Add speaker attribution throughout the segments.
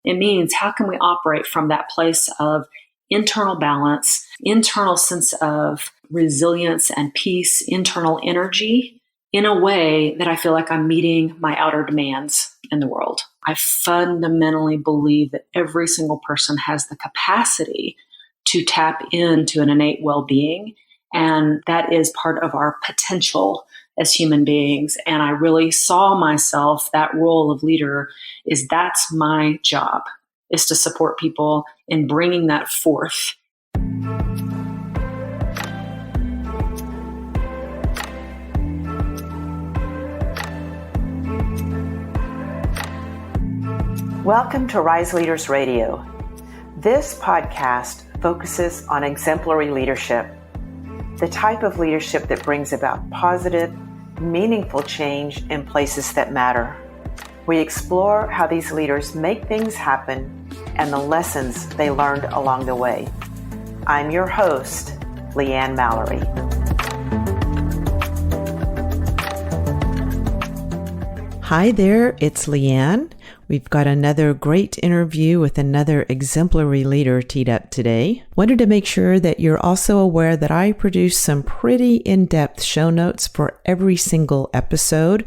Speaker 1: It means how can we operate from that place of internal balance, internal sense of resilience and peace, internal energy, in a way that I feel like I'm meeting my outer demands in the world. I fundamentally believe that every single person has the capacity to tap into an innate well-being, and that is part of our potential as human beings. And I really saw myself, that role of leader is that's my job, is to support people in bringing that forth.
Speaker 2: Welcome to Rise Leaders Radio. This podcast focuses on exemplary leadership, the type of leadership that brings about positive, meaningful change in places that matter. We explore how these leaders make things happen and the lessons they learned along the way. I'm your host, Leanne Mallory.
Speaker 3: Hi there, it's Leanne. We've got another great interview with another exemplary leader teed up today. Wanted to make sure that you're also aware that I produce some pretty in-depth show notes for every single episode.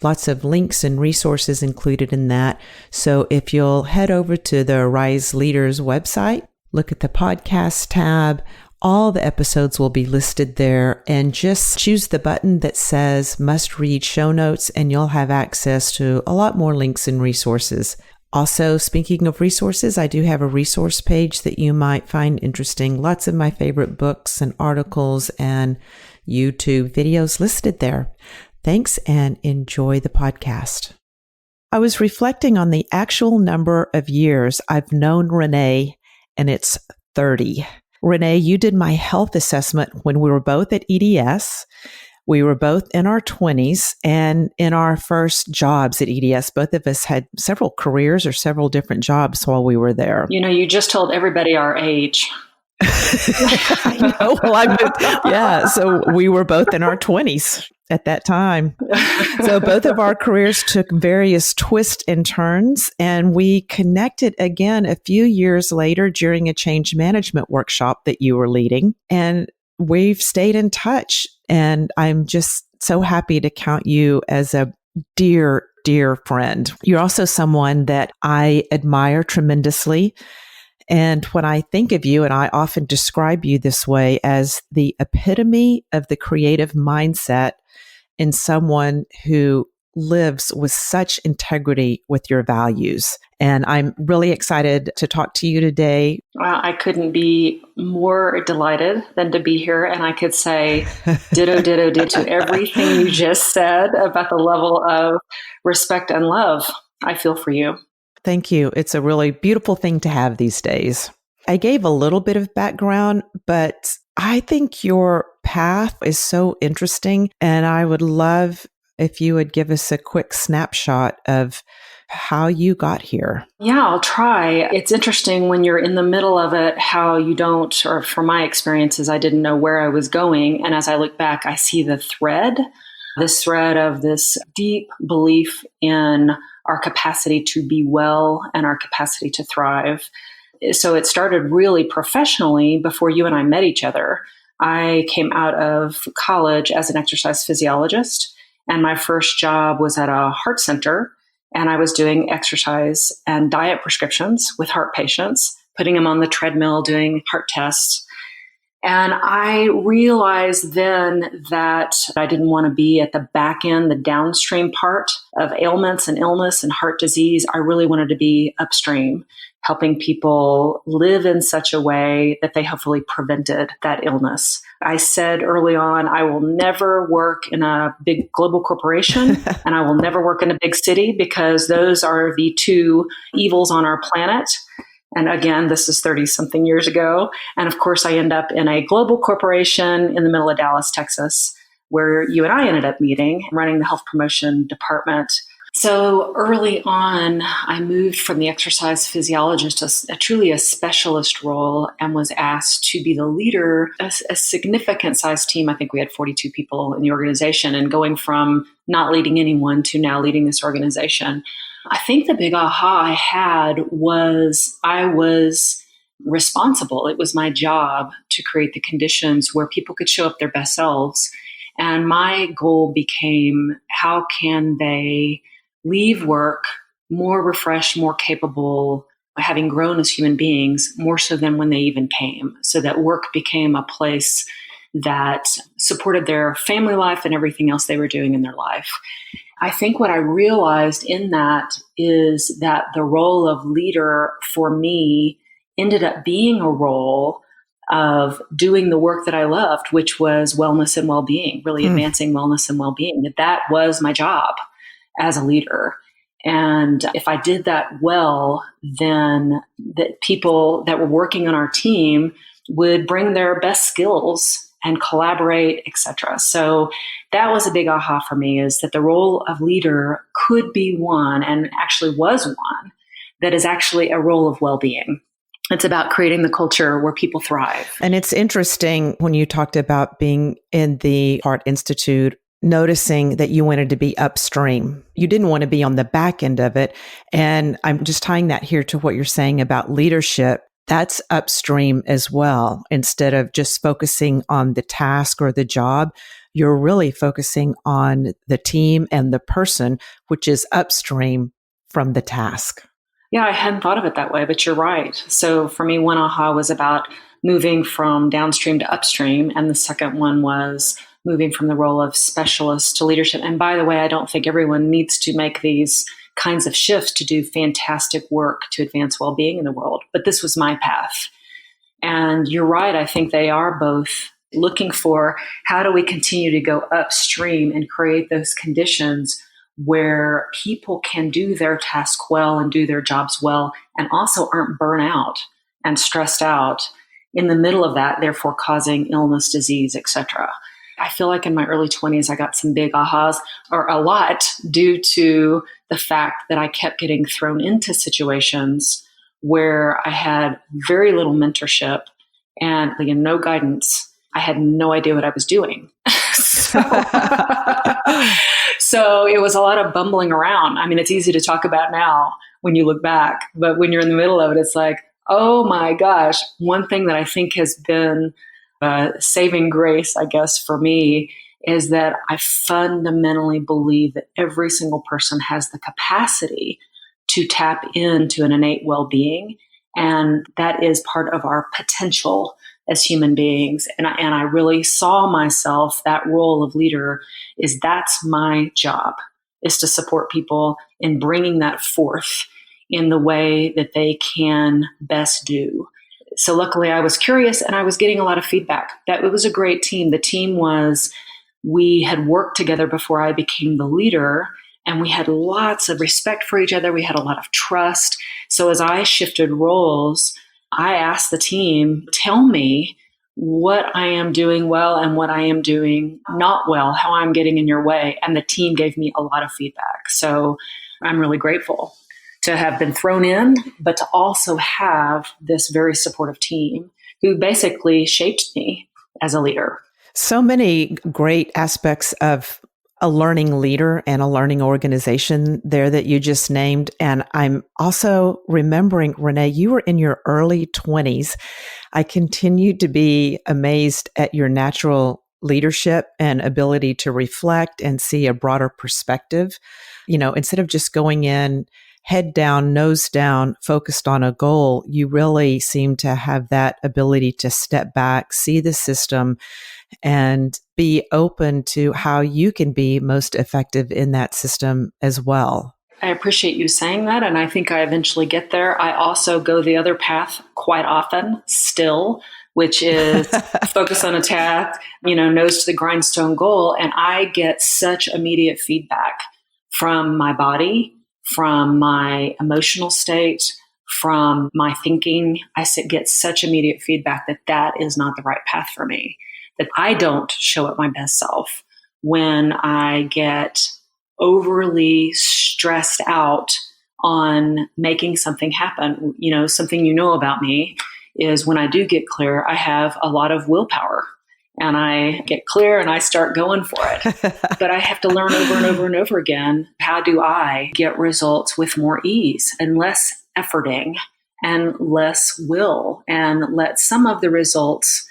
Speaker 3: Lots of links and resources included in that. So if you'll head over to the Rise Leaders website, look at the podcast tab, all the episodes will be listed there, and just choose the button that says must read show notes and you'll have access to a lot more links and resources. Also, speaking of resources, I do have a resource page that you might find interesting. Lots of my favorite books and articles and YouTube videos listed there. Thanks and enjoy the podcast. I was reflecting on the actual number of years I've known Renee, and it's 30. Renee, you did my health assessment when we were both at EDS. We were both in our 20s, and in our first jobs at EDS, both of us had several careers or several different jobs while we were there.
Speaker 1: You know, you just told everybody our age.
Speaker 3: I know. Well, so we were both in our 20s at that time. So both of our careers took various twists and turns, and we connected again a few years later during a change management workshop that you were leading, and we've stayed in touch. And I'm just so happy to count you as a dear, dear friend. You're also someone that I admire tremendously. And when I think of you, and I often describe you this way, as the epitome of the creative mindset in someone who lives with such integrity with your values. And I'm really excited to talk to you today.
Speaker 1: Well, I couldn't be more delighted than to be here. And I could say ditto to everything you just said about the level of respect and love I feel for you.
Speaker 3: Thank you. It's a really beautiful thing to have these days. I gave a little bit of background, but I think your path is so interesting, and I would love if you would give us a quick snapshot of how you got here.
Speaker 1: Yeah, I'll try. It's interesting when you're in the middle of it, how you don't, or from my experiences, I didn't know where I was going. And as I look back, I see this thread of this deep belief in our capacity to be well and our capacity to thrive. So it started really professionally before you and I met each other. I came out of college as an exercise physiologist, and my first job was at a heart center, and I was doing exercise and diet prescriptions with heart patients, putting them on the treadmill, doing heart tests. And I realized then that I didn't want to be at the back end, the downstream part of ailments and illness and heart disease. I really wanted to be upstream, helping people live in such a way that they hopefully prevented that illness. I said early on, I will never work in a big global corporation and I will never work in a big city, because those are the two evils on our planet. And again, this is 30-something years ago. And of course, I end up in a global corporation in the middle of Dallas, Texas, where you and I ended up meeting, running the health promotion department. So early on, I moved from the exercise physiologist to truly a specialist role, and was asked to be the leader, a significant sized team. I think we had 42 people in the organization, and going from not leading anyone to now leading this organization. I think the big aha I had was I was responsible. It was my job to create the conditions where people could show up their best selves. And my goal became, how can they leave work more refreshed, more capable, having grown as human beings, more so than when they even came, so that work became a place that supported their family life and everything else they were doing in their life. I think what I realized in that is that the role of leader for me ended up being a role of doing the work that I loved, which was wellness and well-being, really advancing wellness and well-being. That was my job as a leader. And if I did that well, then the people that were working on our team would bring their best skills and collaborate, etc. So that was a big aha for me, is that the role of leader could be one, and actually was one, that is actually a role of well-being. It's about creating the culture where people thrive.
Speaker 3: And it's interesting when you talked about being in the Heart Institute, noticing that you wanted to be upstream. You didn't want to be on the back end of it. And I'm just tying that here to what you're saying about leadership. That's upstream as well. Instead of just focusing on the task or the job, you're really focusing on the team and the person, which is upstream from the task.
Speaker 1: Yeah, I hadn't thought of it that way, but you're right. So for me, one aha was about moving from downstream to upstream. And the second one was moving from the role of specialist to leadership. And by the way, I don't think everyone needs to make these kinds of shifts to do fantastic work to advance well-being in the world. But this was my path. And you're right. I think they are both looking for, how do we continue to go upstream and create those conditions where people can do their task well and do their jobs well, and also aren't burnt out and stressed out in the middle of that, therefore causing illness, disease, etc. I feel like in my early 20s, I got some big ahas, or a lot, due to the fact that I kept getting thrown into situations where I had very little mentorship and no guidance. I had no idea what I was doing. So it was a lot of bumbling around. I mean, it's easy to talk about now when you look back, but when you're in the middle of it, it's like, oh my gosh. One thing that I think has been saving grace, I guess, for me, is that I fundamentally believe that every single person has the capacity to tap into an innate well-being. And that is part of our potential as human beings. And I really saw myself, that role of leader is, that's my job, is to support people in bringing that forth in the way that they can best do. So luckily I was curious, and I was getting a lot of feedback. That it was a great team. The team was, we had worked together before I became the leader, and we had lots of respect for each other. We had a lot of trust. So as I shifted roles, I asked the team, tell me what I am doing well and what I am doing not well, how I'm getting in your way. And the team gave me a lot of feedback. So I'm really grateful to have been thrown in, but to also have this very supportive team who basically shaped me as a leader.
Speaker 3: So many great aspects of a learning leader and a learning organization there that you just named. And I'm also remembering, Renee, you were in your early 20s. I continue to be amazed at your natural leadership and ability to reflect and see a broader perspective. Instead of just going in head down, nose down, focused on a goal, you really seem to have that ability to step back, see the system, and be open to how you can be most effective in that system as well.
Speaker 1: I appreciate you saying that, and I think I eventually get there. I also go the other path quite often still, which is focus on a task, nose to the grindstone goal, and I get such immediate feedback from my body, from my emotional state, from my thinking. I get such immediate feedback that is not the right path for me, that I don't show up my best self when I get overly stressed out on making something happen. Something about me is, when I do get clear, I have a lot of willpower. and I get clear and I start going for it. But I have to learn over and over and over again, how do I get results with more ease and less efforting and less will, and let some of the results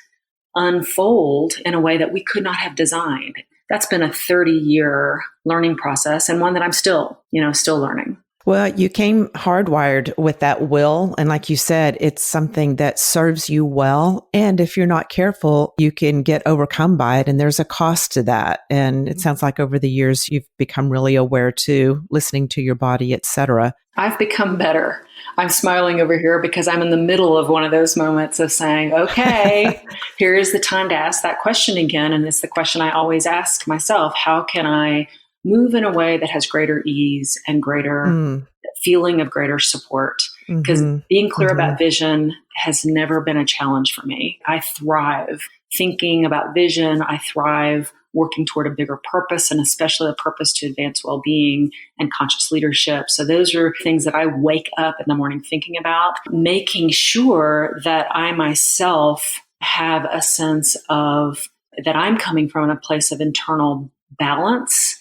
Speaker 1: unfold in a way that we could not have designed. That's been a 30-year learning process, and one that I'm still learning.
Speaker 3: Well, you came hardwired with that will. And like you said, it's something that serves you well. And if you're not careful, you can get overcome by it. And there's a cost to that. And it sounds like over the years, you've become really aware too, listening to your body, et cetera.
Speaker 1: I've become better. I'm smiling over here because I'm in the middle of one of those moments of saying, okay, here is the time to ask that question again. And it's the question I always ask myself: how can I move in a way that has greater ease and greater feeling of greater support? Because being clear about vision has never been a challenge for me. I thrive thinking about vision. I thrive working toward a bigger purpose, and especially a purpose to advance well-being and conscious leadership. So those are things that I wake up in the morning thinking about, making sure that I myself have a sense of that I'm coming from a place of internal balance,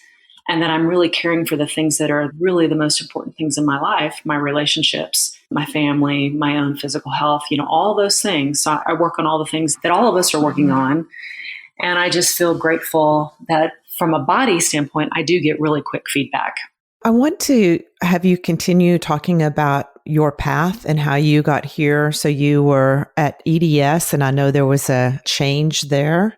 Speaker 1: and that I'm really caring for the things that are really the most important things in my life, my relationships, my family, my own physical health, all those things. So I work on all the things that all of us are working on. And I just feel grateful that from a body standpoint, I do get really quick feedback.
Speaker 3: I want to have you continue talking about your path and how you got here. So you were at EDS, and I know there was a change there.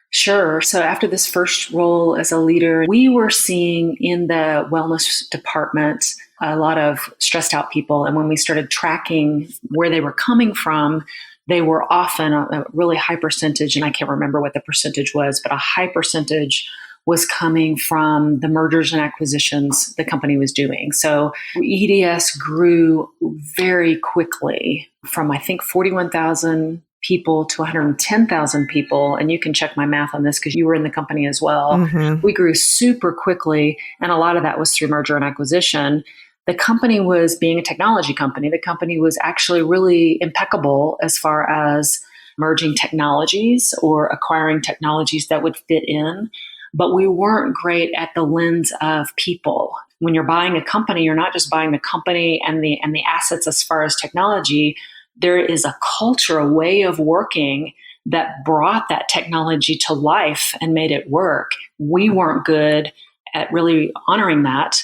Speaker 1: Sure. So after this first role as a leader, we were seeing in the wellness department a lot of stressed out people. And when we started tracking where they were coming from, they were often a really high percentage, and I can't remember what the percentage was, but a high percentage was coming from the mergers and acquisitions the company was doing. So EDS grew very quickly from, I think, 41,000 people to 110,000 people. And you can check my math on this because you were in the company as well. We grew super quickly. And a lot of that was through merger and acquisition. The company was, being a technology company, the company was actually really impeccable as far as merging technologies or acquiring technologies that would fit in. But we weren't great at the lens of people. When you're buying a company, you're not just buying the company and the assets as far as technology. There is a culture, a way of working that brought that technology to life and made it work. We weren't good at really honoring that.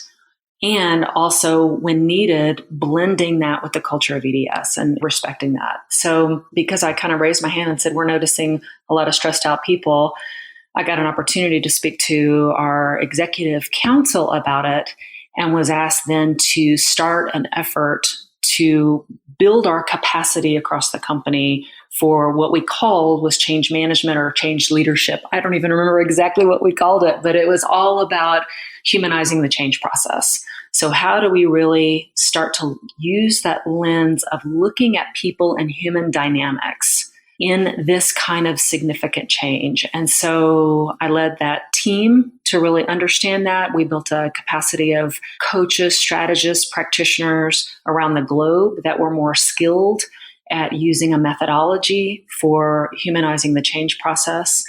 Speaker 1: And also, when needed, blending that with the culture of EDS and respecting that. So because I kind of raised my hand and said, we're noticing a lot of stressed out people, I got an opportunity to speak to our executive council about it, and was asked then to start an effort to build our capacity across the company for what we called was change management or change leadership. I don't even remember exactly what we called it, but it was all about humanizing the change process. So how do we really start to use that lens of looking at people and human dynamics in this kind of significant change? And so I led that team to really understand that. We built a capacity of coaches, strategists, practitioners around the globe that were more skilled at using a methodology for humanizing the change process.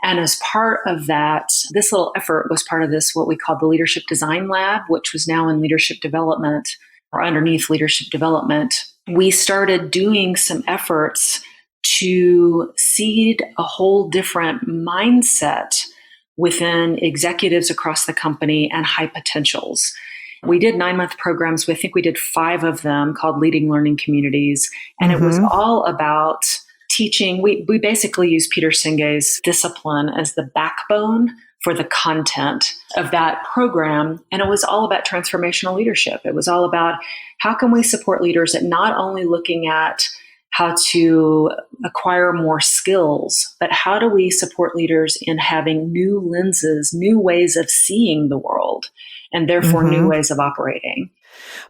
Speaker 1: And as part of that, this little effort was part of this, what we called the Leadership Design Lab, which was now in leadership development or underneath leadership development. We started doing some efforts to seed a whole different mindset within executives across the company and high potentials. We did 9-month programs. I think we did 5 of them called Leading Learning Communities. And it was all about teaching. We basically use Peter Senge's discipline as the backbone for the content of that program. And it was all about transformational leadership. It was all about how can we support leaders at not only looking at how to acquire more skills, but how do we support leaders in having new lenses, new ways of seeing the world, and therefore new ways of operating.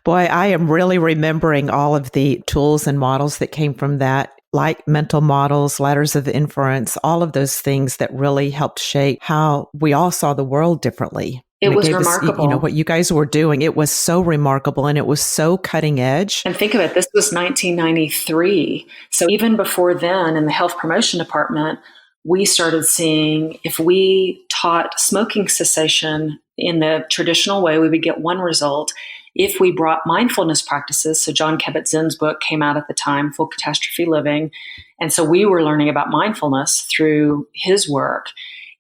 Speaker 3: Boy, I am really remembering all of the tools and models that came from that, like mental models, ladders of inference, all of those things that really helped shape how we all saw the world differently.
Speaker 1: It was remarkable.
Speaker 3: What you guys were doing, it was so remarkable and it was so cutting edge.
Speaker 1: And think of it, this was 1993. So even before then in the health promotion department, we started seeing if we taught smoking cessation in the traditional way, we would get one result. If we brought mindfulness practices, so John Kabat-Zinn's book came out at the time, Full Catastrophe Living, and so we were learning about mindfulness through his work.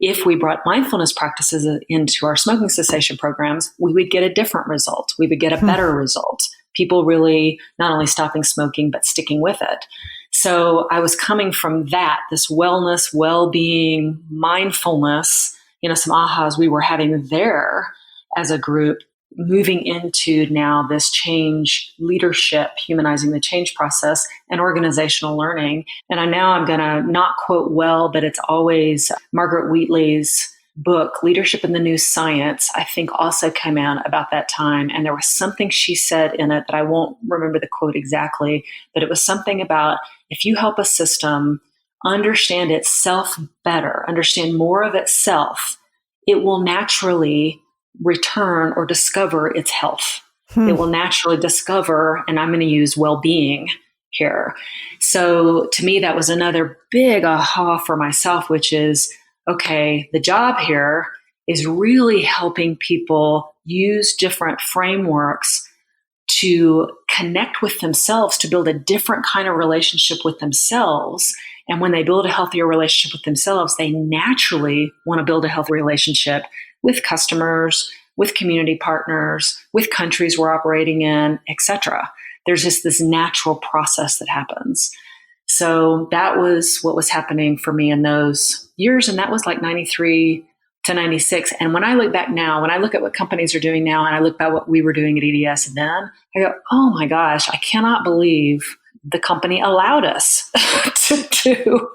Speaker 1: If we brought mindfulness practices into our smoking cessation programs, we would get a different result. We would get a better result. People really not only stopping smoking, but sticking with it. So I was coming from that, this wellness, well-being, mindfulness, some ahas we were having there as a group, moving into now this change leadership, humanizing the change process and organizational learning. And I'm going to not quote well, but it's always Margaret Wheatley's book, Leadership in the New Science, I think also came out about that time. And there was something she said in it that I won't remember the quote exactly, but it was something about if you help a system understand itself better, understand more of itself, it will naturally return or discover its health. It will naturally discover, and I'm going to use well-being here. So to me, that was another big aha for myself, which is, okay, the job here is really helping people use different frameworks to connect with themselves, to build a different kind of relationship with themselves. And when they build a healthier relationship with themselves, they naturally want to build a healthy relationship with customers, with community partners, with countries we're operating in, etc. There's just this natural process that happens. So that was what was happening for me in those years. And that was like 93 to 96. And when I look back now, when I look at what companies are doing now, and I look at what we were doing at EDS then, I go, oh my gosh, I cannot believe the company allowed us to do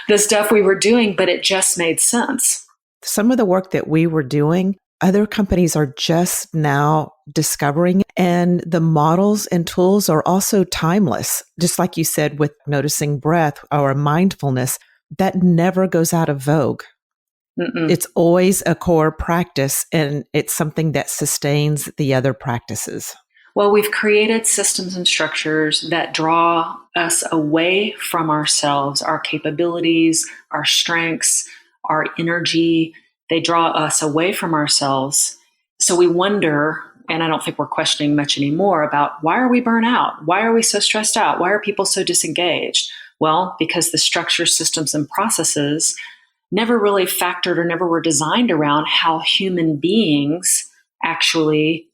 Speaker 1: the stuff we were doing, but it just made sense.
Speaker 3: Some of the work that we were doing, other companies are just now discovering, and the models and tools are also timeless. Just like you said with noticing breath or mindfulness, that never goes out of vogue. Mm-mm. It's always a core practice, and it's something that sustains the other practices.
Speaker 1: Well, we've created systems and structures that draw us away from ourselves, our capabilities, our strengths, our energy. They draw us away from ourselves. So we wonder, and I don't think we're questioning much anymore, about why are we burnt out? Why are we so stressed out? Why are people so disengaged? Well, because the structures, systems, and processes never really factored or never were designed around how human beings actually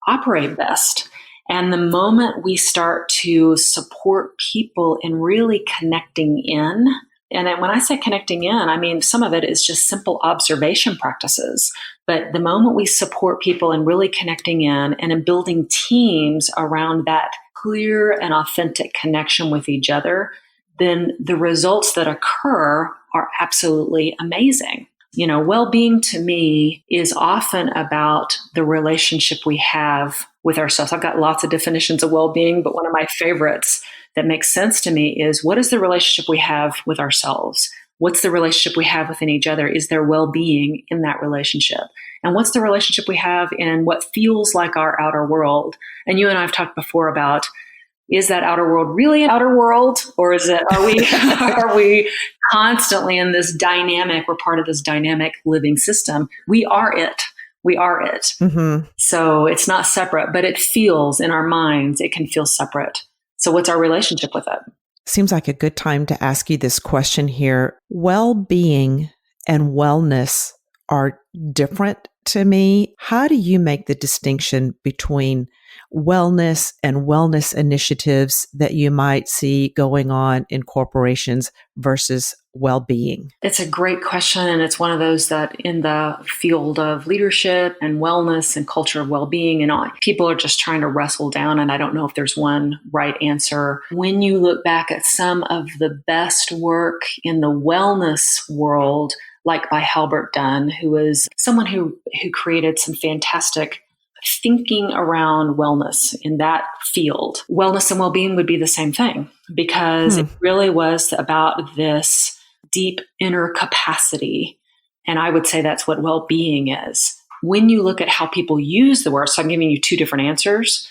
Speaker 1: operate best. And the moment we start to support people in really connecting in, and when I say connecting in, I mean, some of it is just simple observation practices. But the moment we support people in really connecting in and in building teams around that clear and authentic connection with each other, then the results that occur are absolutely amazing. Well-being to me is often about the relationship we have with ourselves. I've got lots of definitions of well-being, but one of my favorites that makes sense to me is, what is the relationship we have with ourselves? What's the relationship we have within each other? Is there well-being in that relationship? And what's the relationship we have in what feels like our outer world? And you and I have talked before about, is that outer world really outer world? Or are we constantly in this dynamic, we're part of this dynamic living system? We are it. Mm-hmm. So it's not separate, but it feels in our minds, it can feel separate. So what's our relationship with it?
Speaker 3: Seems like a good time to ask you this question here. Well-being and wellness are different to me. How do you make the distinction between wellness and wellness initiatives that you might see going on in corporations versus well-being?
Speaker 1: It's a great question. And it's one of those that in the field of leadership and wellness and culture of well-being and all, people are just trying to wrestle down. And I don't know if there's one right answer. When you look back at some of the best work in the wellness world, like by Halbert Dunn, who was someone who created some fantastic thinking around wellness in that field. Wellness and well-being would be the same thing, because it really was about this deep inner capacity. And I would say that's what well-being is. When you look at how people use the word, so I'm giving you two different answers.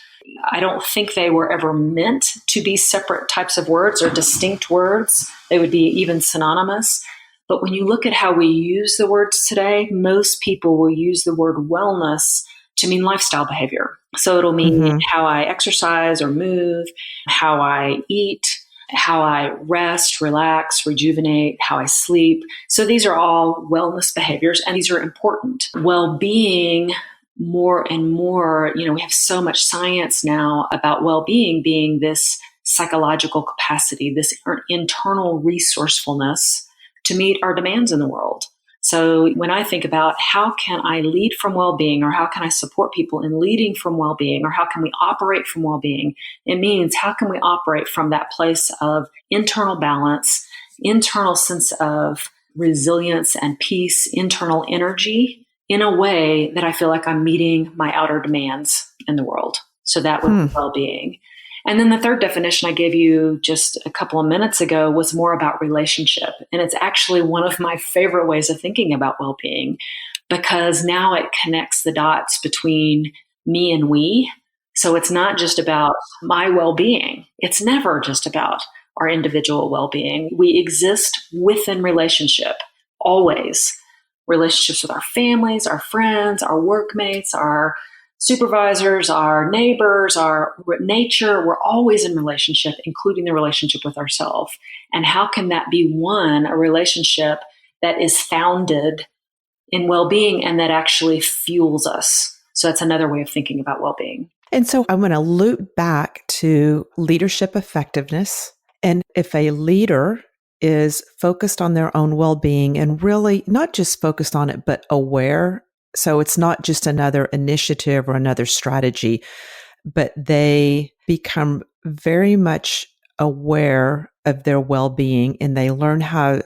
Speaker 1: I don't think they were ever meant to be separate types of words or distinct words. They would be even synonymous. But when you look at how we use the words today, most people will use the word wellness to mean lifestyle behavior. So it'll mean how I exercise or move, how I eat, how I rest, relax, rejuvenate, how I sleep. So these are all wellness behaviors, and these are important. Well-being, more and more, we have so much science now about well-being being this psychological capacity, this internal resourcefulness to meet our demands in the world. So when I think about how can I lead from well-being, or how can I support people in leading from well-being, or how can we operate from well-being, it means how can we operate from that place of internal balance, internal sense of resilience and peace, internal energy, in a way that I feel like I'm meeting my outer demands in the world. So that would be well-being. And then the third definition I gave you just a couple of minutes ago was more about relationship. And it's actually one of my favorite ways of thinking about well-being, because now it connects the dots between me and we. So it's not just about my well-being. It's never just about our individual well-being. We exist within relationship, always. Relationships with our families, our friends, our workmates, our supervisors, our neighbors, our nature. We're always in relationship, including the relationship with ourselves. And how can that be a relationship that is founded in well-being and that actually fuels us? So that's another way of thinking about well-being.
Speaker 3: And so I'm going to loop back to leadership effectiveness. And if a leader is focused on their own well-being, and really not just focused on it, but aware. So it's not just another initiative or another strategy, but they become very much aware of their well-being, and they learn how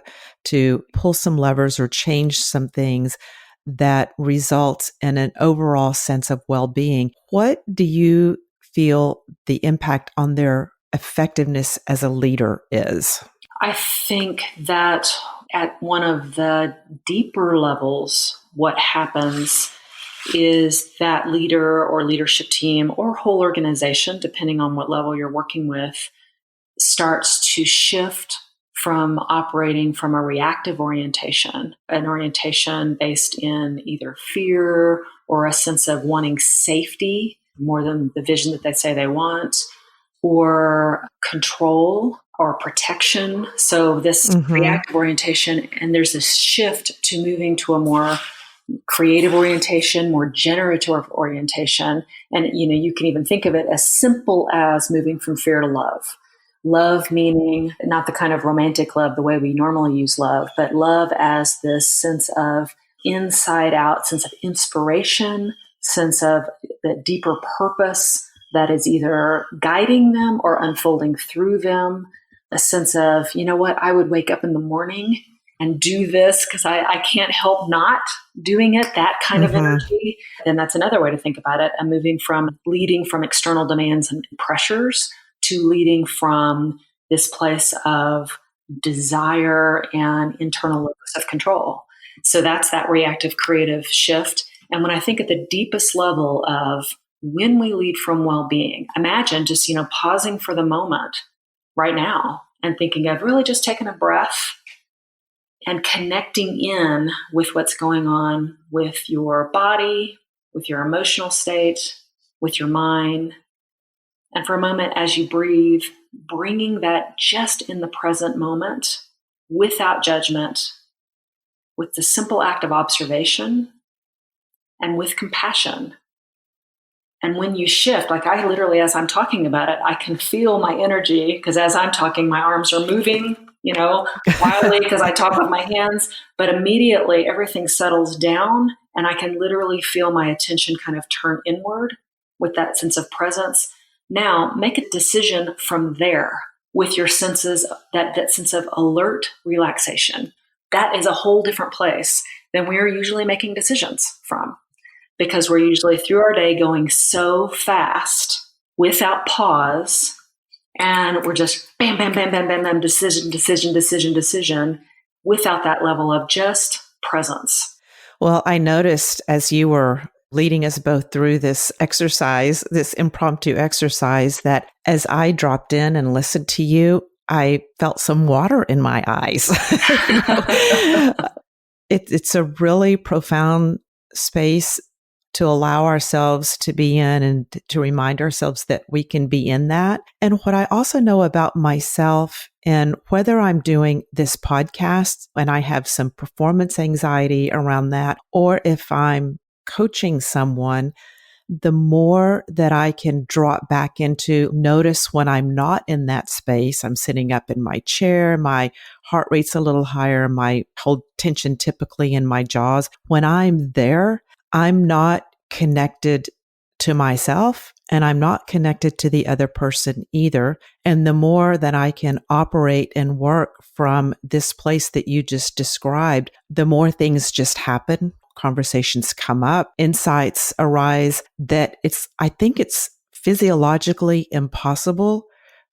Speaker 3: to pull some levers or change some things that results in an overall sense of well-being. What do you feel the impact on their effectiveness as a leader is?
Speaker 1: I think that at one of the deeper levels, what happens is that leader or leadership team or whole organization, depending on what level you're working with, starts to shift from operating from a reactive orientation, an orientation based in either fear or a sense of wanting safety more than the vision that they say they want, or control or protection. So this reactive orientation, and there's this shift to moving to a more creative orientation, more generative orientation. And, you can even think of it as simple as moving from fear to love. Love meaning not the kind of romantic love, the way we normally use love, but love as this sense of inside out, sense of inspiration, sense of the deeper purpose that is either guiding them or unfolding through them. A sense of, I would wake up in the morning and do this because I can't help not doing it, that kind of energy. And that's another way to think about it. I'm moving from leading from external demands and pressures to leading from this place of desire and internal locus of control. So that's that reactive creative shift. And when I think at the deepest level of when we lead from well-being, imagine just, pausing for the moment right now and thinking of really just taking a breath and connecting in with what's going on with your body, with your emotional state, with your mind. And for a moment, as you breathe, bringing that just in the present moment without judgment, with the simple act of observation and with compassion. And when you shift, like I literally, as I'm talking about it, I can feel my energy because as I'm talking, my arms are moving, wildly because I talk with my hands, but immediately everything settles down and I can literally feel my attention kind of turn inward with that sense of presence. Now make a decision from there with your senses, that sense of alert relaxation. That is a whole different place than we're usually making decisions from. Because we're usually through our day going so fast without pause, and we're just bam, bam, bam, bam, bam, bam, decision, without that level of just presence.
Speaker 3: Well, I noticed as you were leading us both through this exercise, this impromptu exercise, that as I dropped in and listened to you, I felt some water in my eyes. It's a really profound space to allow ourselves to be in and to remind ourselves that we can be in that. And what I also know about myself, and whether I'm doing this podcast and I have some performance anxiety around that, or if I'm coaching someone, the more that I can drop back into notice when I'm not in that space, I'm sitting up in my chair, my heart rate's a little higher, my hold tension typically in my jaws. When I'm there, I'm not connected to myself and I'm not connected to the other person either. And the more that I can operate and work from this place that you just described, the more things just happen. Conversations come up, insights arise that I think it's physiologically impossible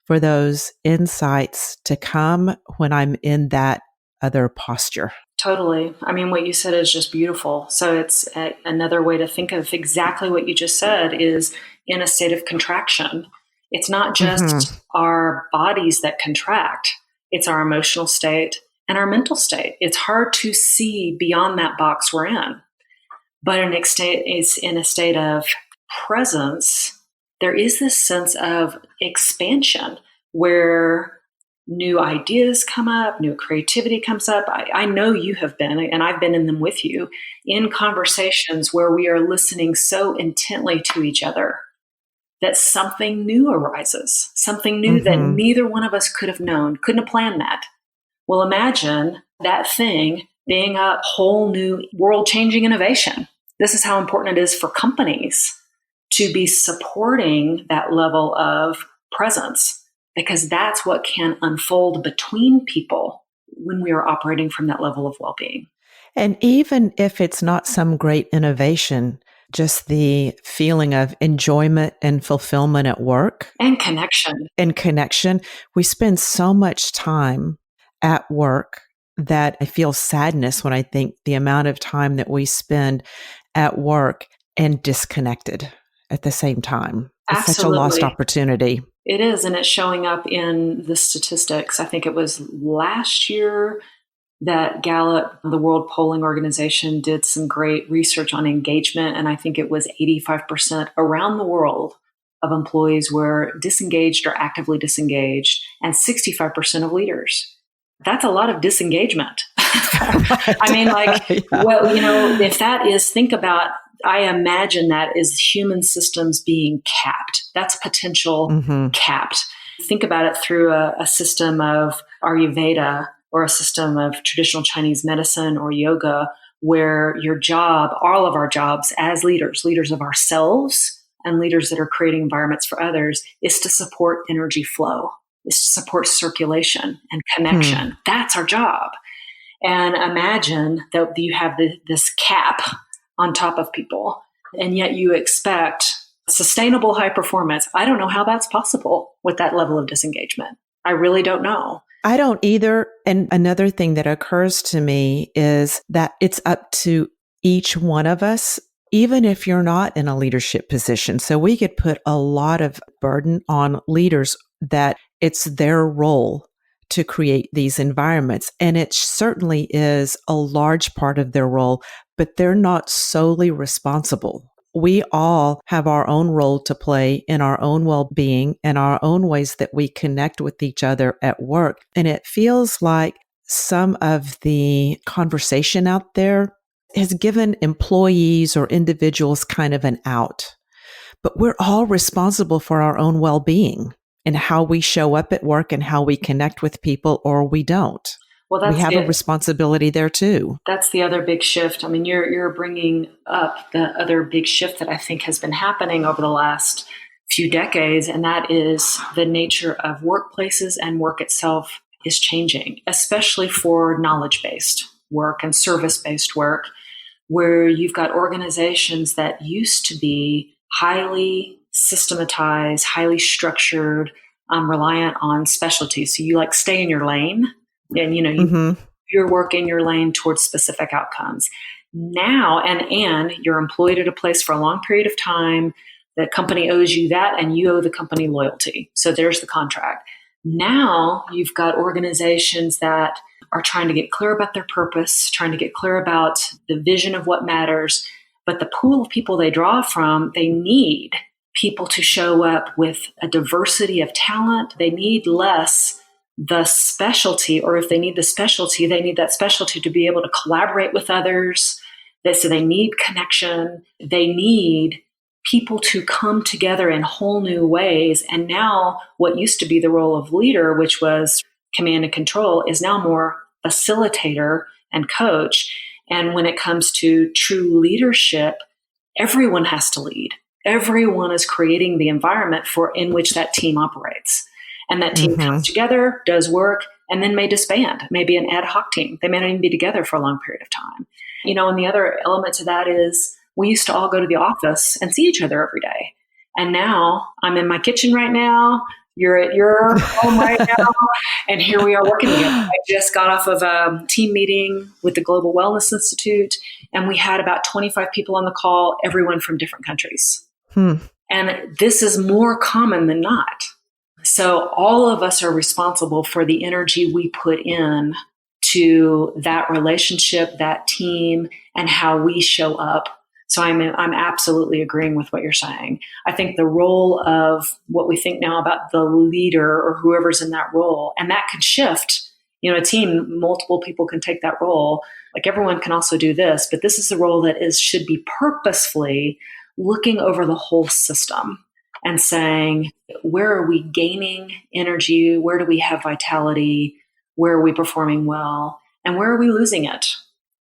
Speaker 3: for those insights to come when I'm in that other posture.
Speaker 1: Totally. I mean, what you said is just beautiful. So it's another way to think of exactly what you just said is in a state of contraction. It's not just our bodies that contract. It's our emotional state and our mental state. It's hard to see beyond that box we're in. But in a state of presence, there is this sense of expansion where new ideas come up, new creativity comes up. I know you have been, and I've been in them with you, in conversations where we are listening so intently to each other that something new arises, something new that neither one of us could have known, couldn't have planned that. Well, imagine that thing being a whole new world-changing innovation. This is how important it is for companies to be supporting that level of presence, because that's what can unfold between people when we are operating from that level of well-being.
Speaker 3: And even if it's not some great innovation, just the feeling of enjoyment and fulfillment at work.
Speaker 1: And connection.
Speaker 3: And connection. We spend so much time at work that I feel sadness when I think the amount of time that we spend at work and disconnected at the same time. It's
Speaker 1: Absolutely.
Speaker 3: Such a lost opportunity.
Speaker 1: It is, and it's showing up in the statistics. I think it was last year that Gallup, the World Polling Organization, did some great research on engagement, and I think it was 85% around the world of employees were disengaged or actively disengaged, and 65% of leaders. That's a lot of disengagement. I mean, if that is, think about, I imagine that is human systems being capped. That's potential capped. Think about it through a system of Ayurveda or a system of traditional Chinese medicine or yoga, where your job, all of our jobs as leaders of ourselves and leaders that are creating environments for others, is to support energy flow, is to support circulation and connection. That's our job. And imagine that you have this cap on top of people, and yet you expect sustainable high performance. I don't know how that's possible with that level of disengagement. I really don't know.
Speaker 3: I don't either. And another thing that occurs to me is that it's up to each one of us, even if you're not in a leadership position. So we could put a lot of burden on leaders that it's their role to create these environments. And it certainly is a large part of their role, but they're not solely responsible. We all have our own role to play in our own well-being and our own ways that we connect with each other at work. And it feels like some of the conversation out there has given employees or individuals kind of an out. But we're all responsible for our own well-being and how we show up at work and how we connect with people, or we don't. Well, we have a responsibility there too.
Speaker 1: That's the other big shift. I mean, you're bringing up the other big shift that I think has been happening over the last few decades, and that is the nature of workplaces and work itself is changing, especially for knowledge-based work and service-based work, where you've got organizations that used to be highly systematized, highly structured, reliant on specialties. So you stay in your lane, and you're working your lane towards specific outcomes. Now, and you're employed at a place for a long period of time. The company owes you that, and you owe the company loyalty. So there's the contract. Now you've got organizations that are trying to get clear about their purpose, trying to get clear about the vision of what matters. But the pool of people they draw from, they need people to show up with a diversity of talent. They need less the specialty, or if they need the specialty, they need that specialty to be able to collaborate with others. So they need connection. They need people to come together in whole new ways. And now what used to be the role of leader, which was command and control, is now more facilitator and coach. And when it comes to true leadership, everyone has to lead. Everyone is creating the environment in which that team operates. And that team comes together, does work, and then may disband, maybe an ad hoc team. They may not even be together for a long period of time. And the other element to that is we used to all go to the office and see each other every day. And now I'm in my kitchen right now. You're at your home right now. And here we are working together. I just got off of a team meeting with the Global Wellness Institute, and we had about 25 people on the call, everyone from different countries. And this is more common than not. So all of us are responsible for the energy we put in to that relationship, that team, and how we show up. So I'm absolutely agreeing with what you're saying. I think the role of what we think now about the leader or whoever's in that role, and that can shift. A team, multiple people can take that role. Like everyone can also do this, but this is the role that should be purposefully looking over the whole system and saying, where are we gaining energy? Where do we have vitality? Where are we performing well? And where are we losing it?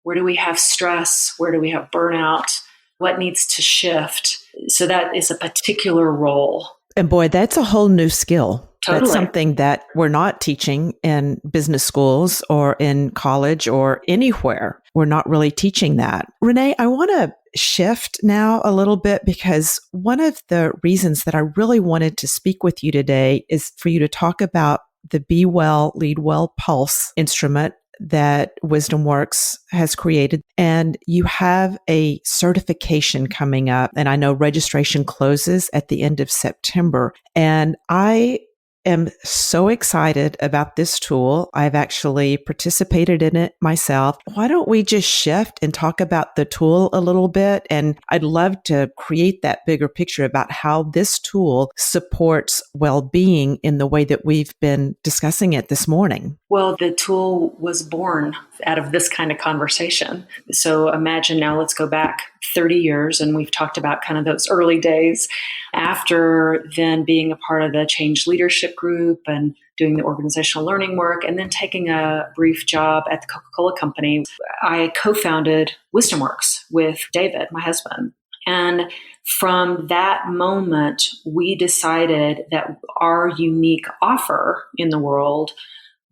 Speaker 1: Where do we have stress? Where do we have burnout? What needs to shift? So that is a particular role.
Speaker 3: And boy, that's a whole new skill.
Speaker 1: Totally.
Speaker 3: That's something that we're not teaching in business schools or in college or anywhere. We're not really teaching that. Renee, I want to shift now a little bit, because one of the reasons that I really wanted to speak with you today is for you to talk about the Be Well, Lead Well Pulse instrument that WisdomWorks has created. And you have a certification coming up, and I know registration closes at the end of September. And I am so excited about this tool. I've actually participated in it myself. Why don't we just shift and talk about the tool a little bit? And I'd love to create that bigger picture about how this tool supports well-being in the way that we've been discussing it this morning.
Speaker 1: Well, the tool was born out of this kind of conversation. So imagine now, let's go back 30 years, and we've talked about kind of those early days after then being a part of the change leadership group and doing the organizational learning work, and then taking a brief job at the Coca-Cola company. I co-founded WisdomWorks with David, my husband. And from that moment, we decided that our unique offer in the world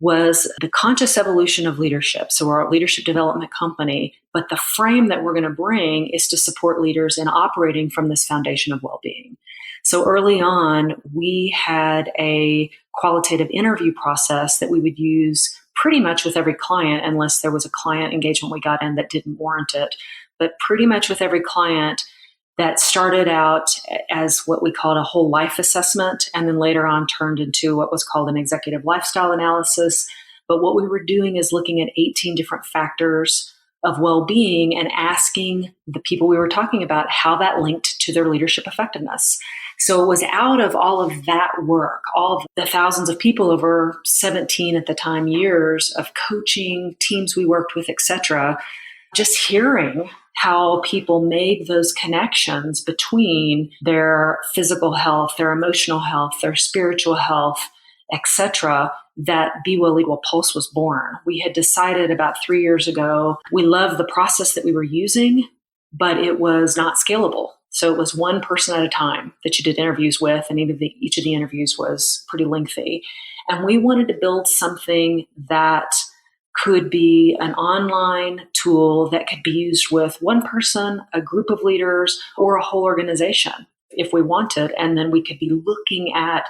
Speaker 1: was the conscious evolution of leadership. So we're a leadership development company, but the frame that we're going to bring is to support leaders in operating from this foundation of well-being. So early on, we had a qualitative interview process that we would use pretty much with every client, unless there was a client engagement we got in that didn't warrant it. But pretty much with every client, that started out as what we called a whole life assessment, and then later on turned into what was called an executive lifestyle analysis. But what we were doing is looking at 18 different factors of well-being and asking the people we were talking about how that linked to their leadership effectiveness. So it was out of all of that work, all of the thousands of people over 17 at the time years of coaching, teams we worked with, etc., just hearing how people made those connections between their physical health, their emotional health, their spiritual health, etc., that Be Well, Lead Well Pulse was born. We had decided about 3 years ago, we loved the process that we were using, but it was not scalable. So it was one person at a time that you did interviews with, and each of the interviews was pretty lengthy. And we wanted to build something that could be an online tool that could be used with one person, a group of leaders, or a whole organization if we wanted. And then we could be looking at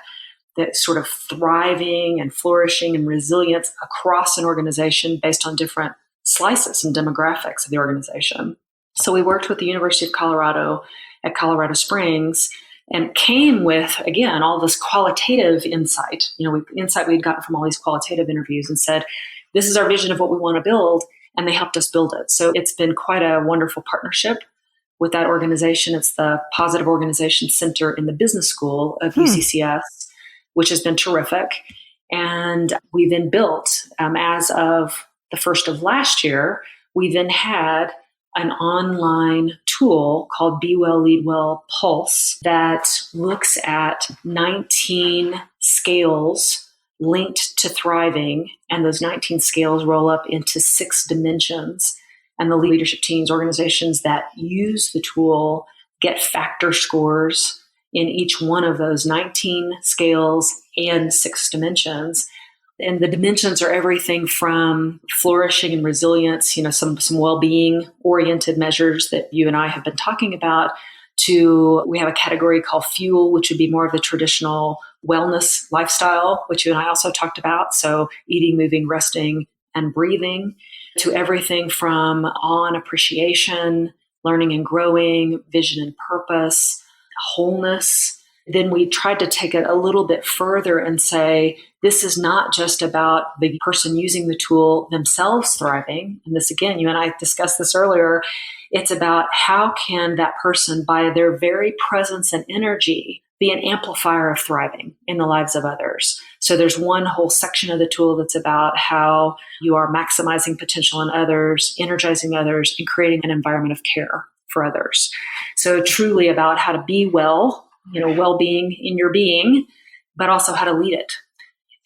Speaker 1: that sort of thriving and flourishing and resilience across an organization based on different slices and demographics of the organization. So we worked with the University of Colorado at Colorado Springs and came with, again, all this qualitative insight, insight we'd gotten from all these qualitative interviews, and said, this is our vision of what we want to build. And they helped us build it. So it's been quite a wonderful partnership with that organization. It's the Positive Organization Center in the Business School of UCCS, which has been terrific. And we then built, as of the first of last year, we then had an online tool called Be Well, Lead Well Pulse that looks at 19 scales linked to thriving. And those 19 scales roll up into 6 dimensions. And the leadership teams, organizations that use the tool get factor scores in each one of those 19 scales and 6 dimensions. And the dimensions are everything from flourishing and resilience, some well-being oriented measures that you and I have been talking about, to we have a category called fuel, which would be more of the traditional wellness lifestyle, which you and I also talked about. So eating, moving, resting, and breathing, to everything from awe and appreciation, learning and growing, vision and purpose, wholeness. Then we tried to take it a little bit further and say, this is not just about the person using the tool themselves thriving. And this, again, you and I discussed this earlier. It's about how can that person, by their very presence and energy, be an amplifier of thriving in the lives of others. So there's one whole section of the tool that's about how you are maximizing potential in others, energizing others, and creating an environment of care for others. So truly about how to be well, well-being in your being, but also how to lead it.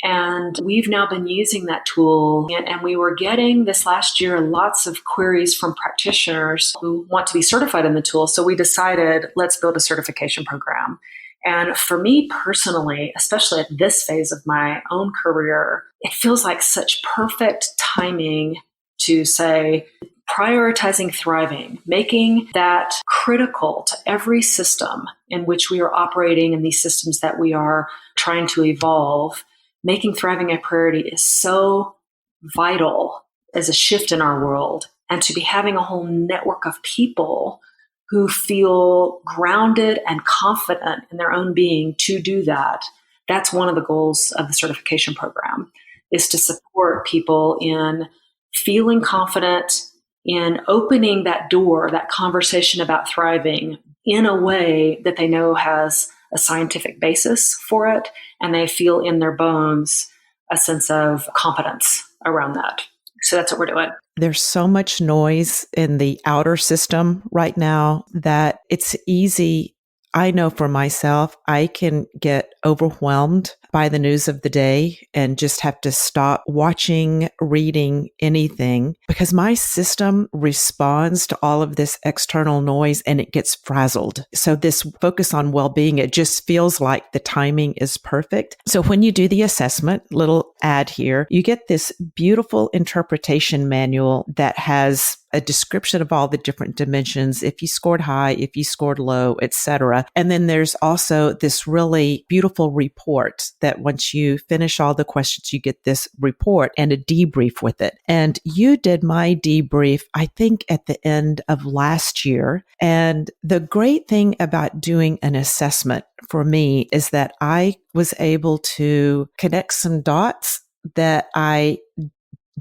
Speaker 1: And we've now been using that tool, and we were getting this last year lots of queries from practitioners who want to be certified in the tool. So we decided, let's build a certification program. And for me personally, especially at this phase of my own career, it feels like such perfect timing to say, prioritizing thriving, making that critical to every system in which we are operating, and these systems that we are trying to evolve. Making thriving a priority is so vital as a shift in our world. And to be having a whole network of people who feel grounded and confident in their own being to do that, that's one of the goals of the certification program, is to support people in feeling confident, in opening that door, that conversation about thriving in a way that they know has a scientific basis for it, and they feel in their bones a sense of competence around that. So that's what we're doing.
Speaker 3: There's so much noise in the outer system right now that it's easy. I know for myself, I can get overwhelmed by the news of the day and just have to stop watching, reading anything, because my system responds to all of this external noise and it gets frazzled. So this focus on well-being, it just feels like the timing is perfect. So when you do the assessment, little ad here, you get this beautiful interpretation manual that has a description of all the different dimensions, if you scored high, if you scored low, etc. And then there's also this really beautiful report that once you finish all the questions, you get this report and a debrief with it. And you did my debrief, I think, at the end of last year. And the great thing about doing an assessment for me is that I was able to connect some dots that I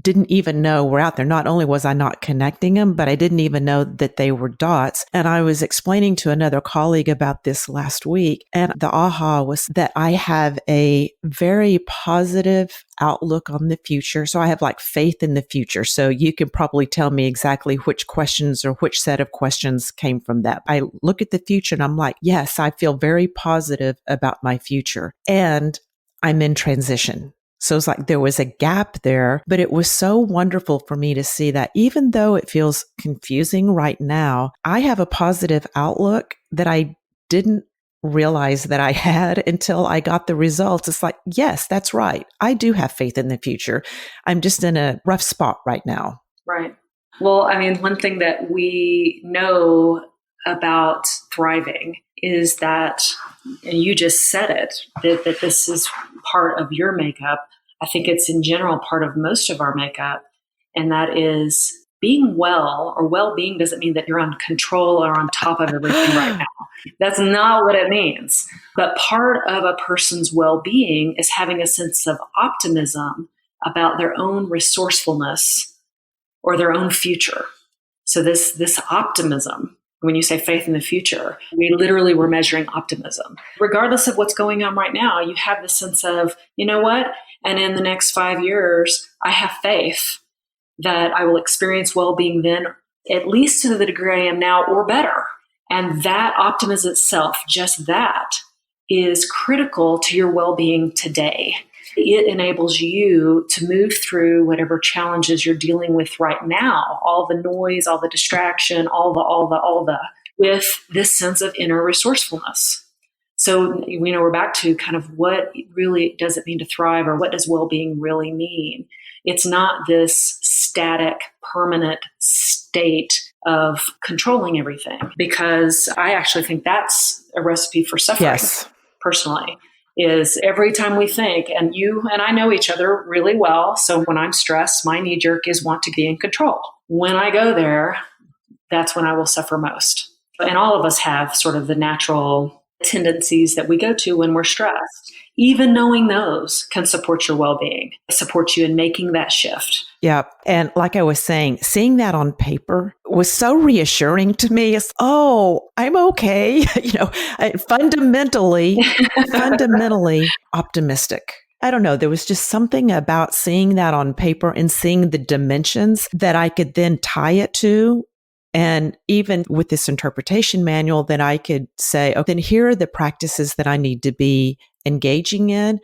Speaker 3: didn't even know were out there. Not only was I not connecting them, but I didn't even know that they were dots. And I was explaining to another colleague about this last week. And the aha was that I have a very positive outlook on the future. So I have like faith in the future. So you can probably tell me exactly which questions or which set of questions came from that. I look at the future and I'm like, yes, I feel very positive about my future. And I'm in transition. So it's like there was a gap there, but it was so wonderful for me to see that even though it feels confusing right now, I have a positive outlook that I didn't realize that I had until I got the results. It's like, yes, that's right. I do have faith in the future. I'm just in a rough spot right now.
Speaker 1: Right. Well, I mean, one thing that we know about thriving is that, and you just said it, that this is part of your makeup. I think it's in general part of most of our makeup, and that is being well or well-being doesn't mean that you're on control or on top of everything right now. That's not what it means. But part of a person's well-being is having a sense of optimism about their own resourcefulness or their own future. So this optimism, when you say faith in the future, we literally were measuring optimism. Regardless of what's going on right now, you have the sense of, you know what? And in the next 5 years, I have faith that I will experience well-being then, at least to the degree I am now or better. And that optimism itself, just that, is critical to your well-being today. It enables you to move through whatever challenges you're dealing with right now, all the noise, all the distraction, all the, with this sense of inner resourcefulness. So, we're back to kind of what really does it mean to thrive, or what does well-being really mean? It's not this static, permanent state of controlling everything, because I actually think that's a recipe for suffering.
Speaker 3: Yes.
Speaker 1: Personally, is every time we think, and you and I know each other really well, so when I'm stressed, my knee jerk is want to be in control. When I go there, that's when I will suffer most. And all of us have sort of the natural tendencies that we go to when we're stressed. Even knowing those can support your well-being, support you in making that shift.
Speaker 3: Yeah. And like I was saying, seeing that on paper was so reassuring to me. It's, I'm okay. Fundamentally optimistic. I don't know. There was just something about seeing that on paper and seeing the dimensions that I could then tie it to. And even with this interpretation manual, that I could say, then here are the practices that I need to be engaging in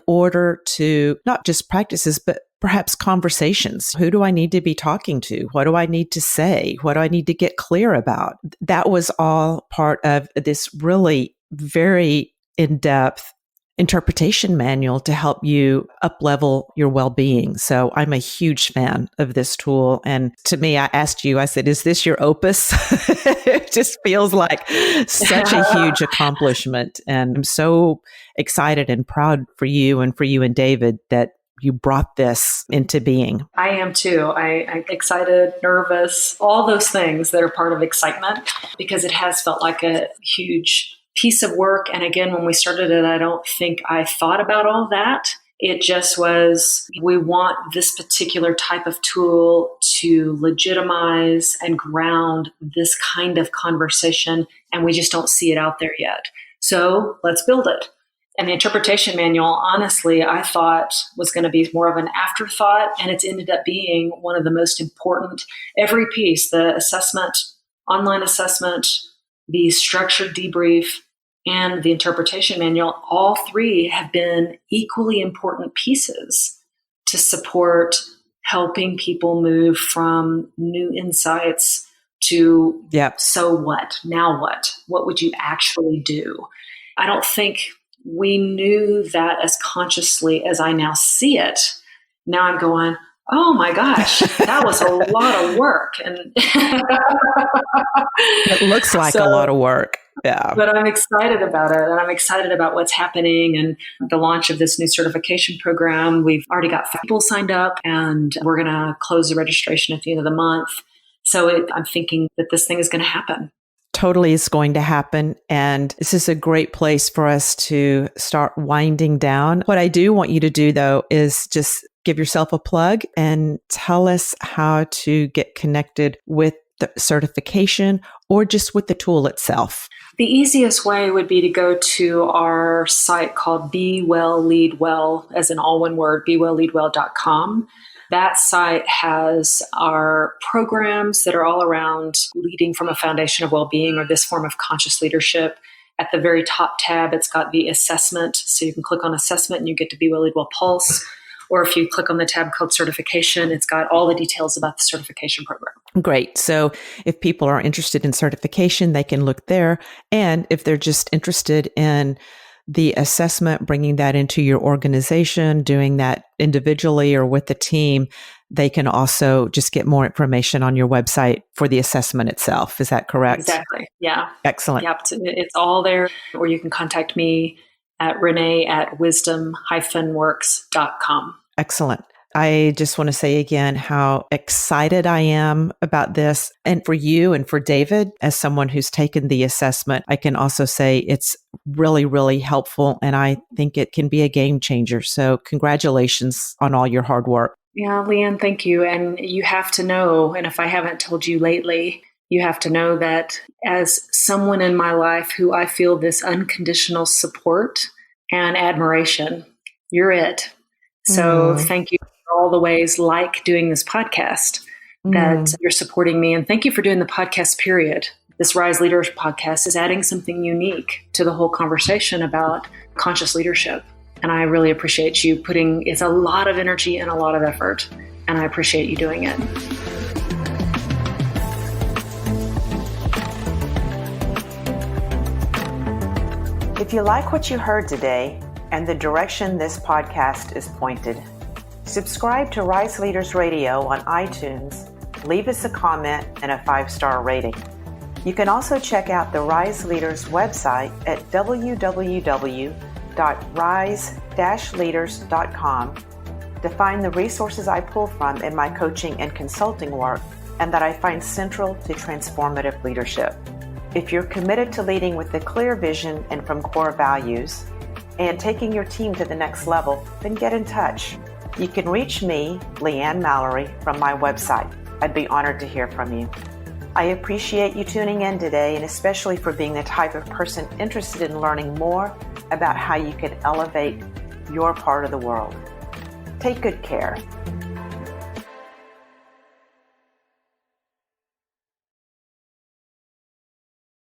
Speaker 3: order to not just practices, but perhaps conversations. Who do I need to be talking to? What do I need to say? What do I need to get clear about? That was all part of this really very in-depth interpretation manual to help you up-level your well-being. So I'm a huge fan of this tool. And to me, I asked you, I said, is this your opus? It just feels like such a huge accomplishment. And I'm so excited and proud for you and David that you brought this into being.
Speaker 1: I am too. I'm excited, nervous, all those things that are part of excitement, because it has felt like a huge piece of work. And again, when we started it, I don't think I thought about all that. It just was, we want this particular type of tool to legitimize and ground this kind of conversation, and we just don't see it out there yet. So let's build it. And the interpretation manual, honestly, I thought was going to be more of an afterthought, and it's ended up being one of the most important. Every piece, the assessment, online assessment, the structured debrief, and the interpretation manual, all three have been equally important pieces to support helping people move from new insights to, so what? Now what? What would you actually do? I don't think we knew that as consciously as I now see it. Now I'm going, oh my gosh, that was a lot of work. And
Speaker 3: it looks like a lot of work. Yeah.
Speaker 1: But I'm excited about it, and I'm excited about what's happening and the launch of this new certification program. We've already got 5 people signed up, and we're going to close the registration at the end of the month. So I'm thinking that this thing is going to happen.
Speaker 3: Totally is going to happen. And this is a great place for us to start winding down. What I do want you to do, though, is just give yourself a plug and tell us how to get connected with the certification or just with the tool itself.
Speaker 1: The easiest way would be to go to our site called Be Well Lead Well, as in all one word, bewellleadwell.com. That site has our programs that are all around leading from a foundation of well-being, or this form of conscious leadership. At the very top tab, it's got the assessment. So you can click on assessment and you get to Be Well Lead Well Pulse. Or if you click on the tab called certification, it's got all the details about the certification program.
Speaker 3: Great. So if people are interested in certification, they can look there. And if they're just interested in the assessment, bringing that into your organization, doing that individually or with the team, they can also just get more information on your website for the assessment itself. Is that correct?
Speaker 1: Exactly. Yeah.
Speaker 3: Excellent.
Speaker 1: Yep. It's all there. Or you can contact me at Renee@wisdom-works.com.
Speaker 3: Excellent. I just want to say again how excited I am about this. And for you and for David, as someone who's taken the assessment, I can also say it's really, really helpful. And I think it can be a game changer. So congratulations on all your hard work.
Speaker 1: Yeah, Leanne, thank you. And you have to know, and if I haven't told you lately, you have to know that as someone in my life who I feel this unconditional support and admiration, you're it. So thank you for all the ways, like doing this podcast, that you're supporting me. And thank you for doing the podcast, period. This Rise Leaders podcast is adding something unique to the whole conversation about conscious leadership. And I really appreciate you it's a lot of energy and a lot of effort. And I appreciate you doing it.
Speaker 2: If you like what you heard today and the direction this podcast is pointed, subscribe to Rise Leaders Radio on iTunes, leave us a comment and a 5-star rating. You can also check out the Rise Leaders website at www.rise-leaders.com to find the resources I pull from in my coaching and consulting work and that I find central to transformative leadership. If you're committed to leading with a clear vision and from core values and taking your team to the next level, then get in touch. You can reach me, Leanne Mallory, from my website. I'd be honored to hear from you. I appreciate you tuning in today, and especially for being the type of person interested in learning more about how you can elevate your part of the world. Take good care.